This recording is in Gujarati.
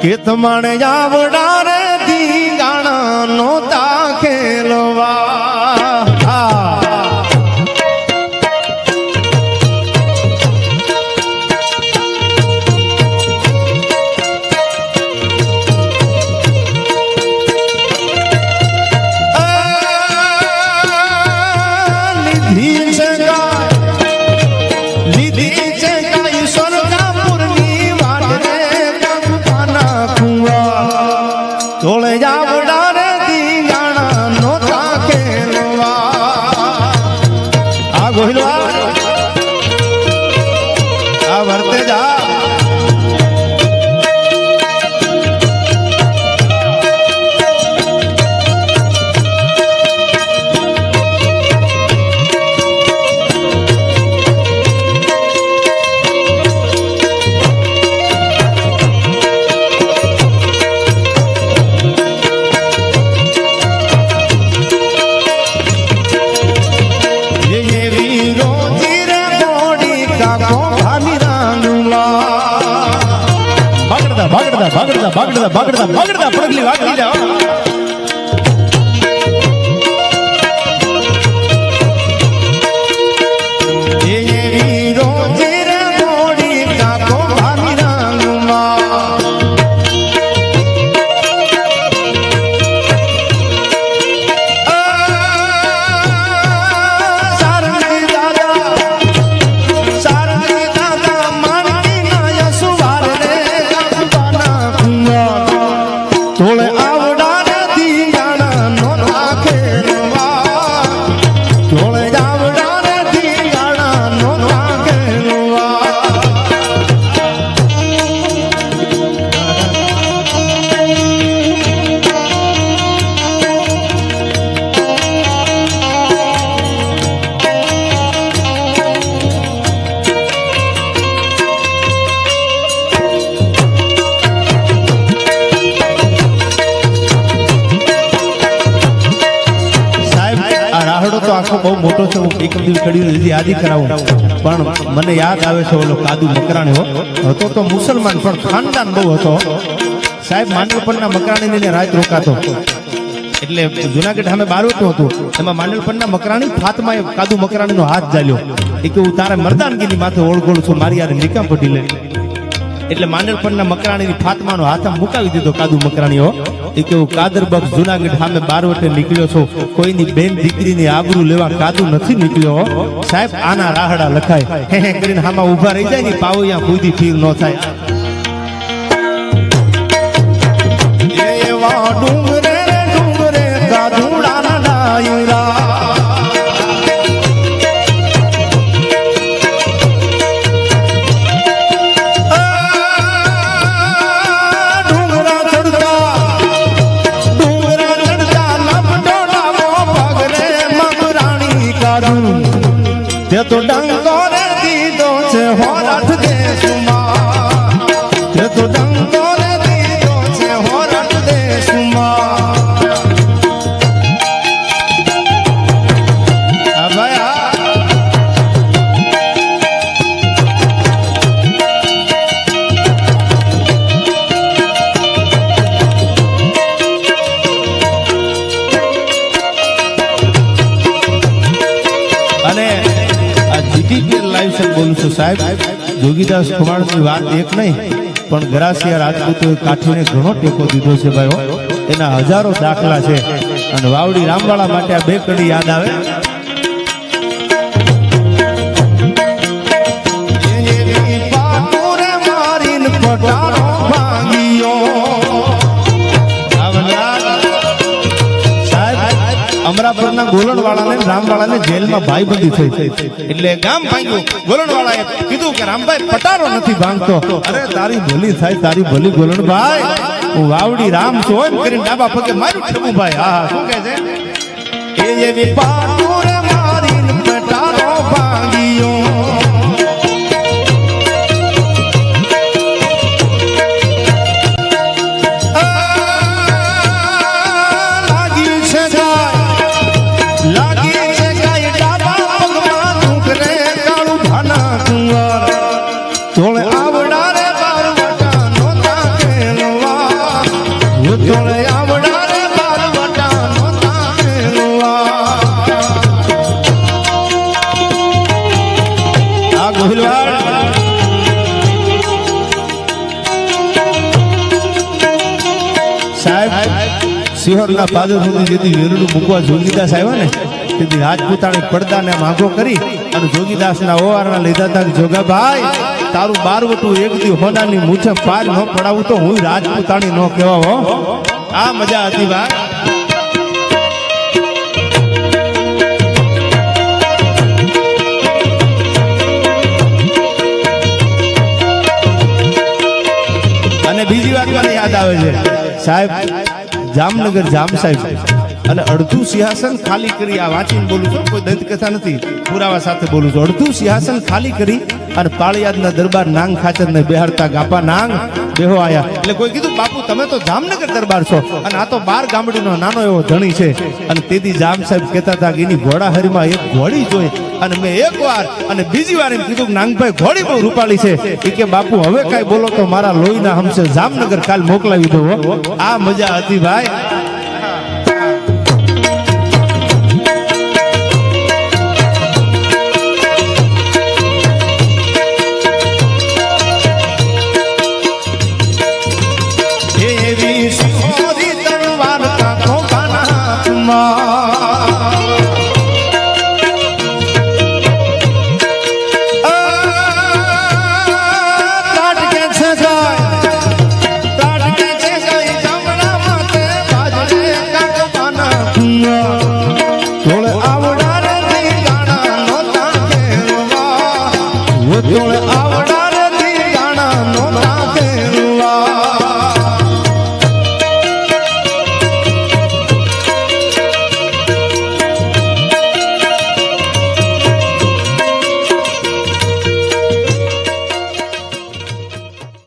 કે તમારે આવડા રે ધીંગાણા નો ખેલવા ભાગડતા પડગલી વાગી જાઓ આખો બહુ મોટો છે. હું એક દિવસ ઘડી યાદી કરાવું પણ મને યાદ આવે છે ઓલો કાદુ મકરાણી હતો તો મુસલમાન પણ ખાનદાન બહુ હતો સાહેબ. માંડલપરના મકરાણીને રાત રોકાતો એટલે જુનાગઢ સામે બારવટું હતું એમાં માંડલપરના મકરાણી ફાતમાએ કાદુ મકરાણીનો હાથ ઝાલ્યો. એ કે હું તારા મર્દાનગીની માથે ઓળગોળ છું, મારી યાર નિકામ પટી લે. એટલે માંડલપરના મકરાણીની ફાતમાનો હાથ મુકાવી દીધો કાદુ મકરાણીઓ. એ કે હું કાદરબક્ષ જુનાગઢ સામે બારવટે નીકળ્યો છું, કોઈની બેન દીકરીની આબરૂ લેવા કાદુ નથી નીકળ્યો સાહેબ. આના રાહડા લખાય હે હે કરીને હામાં ઉભા રહી જાય ને પાવૈયા કુદી ફીર ન થાય. એવા ડુંગરે ડુંગરે કાદુડાના ડાયરા તો ડંગો રે દીધો છે હોરઠ દેશમાં, તો ડંગો રે દીધો છે હોરઠ દેશમાં. અને બોલું છું સાહેબ, જોગીદાસ ખુમાણની વાત એક નહીં પણ ગરાસિયા રાજપૂતોએ કાઠીને ઘણો ટેકો દીધો છે ભાઈઓ. એના હજારો દાખલા છે. અને વાવડી રામવાળા માટે આ બે કડી યાદ આવે. અમરાપુરના ગોલણવાળાને રામવાળાને જેલમાં ભાઈબંધી થઈ એટલે ગામ ભાંગ્યું. ગોલણવાળાએ કીધું કે રામભાઈ પટારો નથી ભાંગતો. અરે તારી ભલી થાય, તારી ભલી ગોલણભાઈ, હું વાવડી રામ છું એમ કરીને ડાબા પગે માર્યું ઠમુભાઈ. હા શું કહે છે? એ એવી પાટુરે મારીને પટારો ભાંગ્યો. આવડા રે બારવટા નો ખેલવા સિંહણના પાદર સુધી જેથી વેરડું મૂકવા જોગીદાસ આવ્યા ને તેથી રાજપૂતાણી પડદાને માગો કરી અને જોગીદાસના ઓવારના લીધા હતા કે જોગાભાઈ તારું બારવટું એક દી હોનાની મૂછે પાર ન પડાવું તો હું રાજપૂતાણી ન કહેવા હો. આ મજા હતી ભાઈ. અને બીજી વાત મને યાદ આવે છે સાહેબ, જામનગર જામ સાહેબ અને અડધું સિંહાસન ખાલી કરી, આ વાંચીને બોલું છું, કોઈ દંત કથા નથી, પુરાવા સાથે બોલું છું. અડધું સિંહાસન ખાલી કરી અને પાળિયાદના દરબાર નાંગ ખાચર ને બેહાડતા ગાપા નાંગ બેહો આયા. એટલે કોઈ કીધું બાપુ તમે તો જામનગર દરબાર છો અને આ તો 12 ગામડીનો નાનો એવો ધણી છે. અને તેથી જામ સાહેબ કહેતા હતા કે એની ઘોડાહરીમાં એક ઘોડી જોઈ અને મેં એક વાર અને બીજી વાર એમ કીધું કે નાંગભાઈ ઘોડી બહુ રૂપાળી છે. એ કે બાપુ હવે કાંઈ બોલો તો મારા લોહીના હમશે જામનગર કાલ મોકલાવી દો. આ મજા હતી ભાઈ.